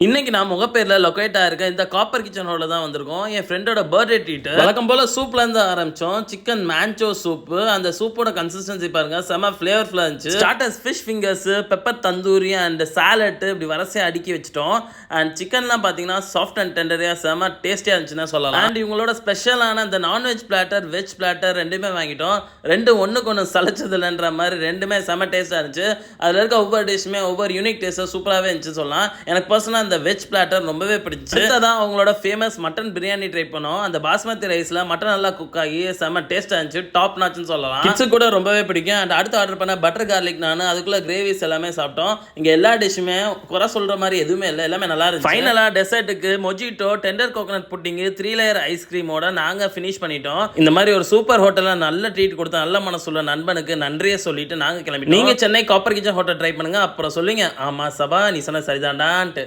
இன்னைக்கு நான் முகப்பேர்ல லொக்கேட் ஆயிருக்க இந்த காப்பர் கிச்சன் ஹோல்ல தான் வந்திருக்கோம். என் ஃப்ரெண்டோட பர்த்டே ட்ரீட். வழக்கம் போல சூப்ல இருந்து ஆரம்பிச்சோம். Chicken manchow soup. அந்த சூப்போட கன்சிஸ்டன்சி பாருங்க, செம ஃபிளேவர்ஃபுல்லா இருந்துச்சு. Starters fish fingers, pepper tandoori and salad இப்படி வரிசையா அடுக்கி வச்சிட்டோம். அண்ட் சிக்கன்லாம் பாத்தீங்கன்னா சாஃப்ட் அண்ட் டெண்டரியா செம டேஸ்டியா இருந்துச்சுன்னா சொல்லலாம். அண்ட் இவங்களோட ஸ்பெஷலான இந்த நான்வெஜ் பிளாட்டர், வெஜ் பிளாட்டர் ரெண்டுமே வாங்கிட்டோம். ரெண்டு ஒண்ணுக்கு ஒன்று சலைச்சது இல்லைன்ற மாதிரி ரெண்டுமே செம டேஸ்டா இருந்துச்சு. அதுல இருக்க ஒவ்வொரு டிஷ்ஷுமே ஒவ்வொரு யூனிக் டேஸ்டா சூப்பராகவே இருந்துச்சு சொல்லலாம். எனக்கு பர்சனலாக அந்த வெஜ் பிளாட்டர் ரொம்பவே பிடிச்சு. தான் அவங்களோட ஃபேமஸ் மட்டன் பிரியாணி ட்ரை பண்ணோம். அந்த பாஸ்மதி ரைஸ்ல மட்டன் நல்லா குக் ஆகி செம்ம டேஸ்டா இருந்துச்சு. டாப் நாட்ச்னு சொல்லலாம். கிட்ஸ் கூட ரொம்பவே பிடிக்கும். அண்ட் அடுத்து ஆர்டர் பண்ண பட்டர் கார்லிக் நான் அதுக்குள்ள கிரேவிஸ் எல்லாமே சாப்பிட்டோம். இங்க எல்லா டிஷ்ஷுமே குறை சொல்ற மாதிரி எதுவுமே இல்லை, எல்லாமே நல்லா இருந்துச்சு. ஃபைனலா டெசர்ட்டுக்கு mojito, tender coconut pudding, 3 layer ஐஸ்கிரீமோட நாங்க ஃபினிஷ் பண்ணிட்டோம். இந்த மாதிரி ஒரு சூப்பர் ஹோட்டல்ல நல்ல ட்ரீட் கொடுத்த நல்ல மனசுள்ள நண்பனுக்கு நன்றியே சொல்லிட்டு நாங்க கிளம்பிட்டோம். நீங்க Chennai copper kitchen hotel try பண்ணுங்க, அப்புறம் சொல்லுங்க ஆமா சபா நீ சொன்ன சரிதான்டான்ட்டு.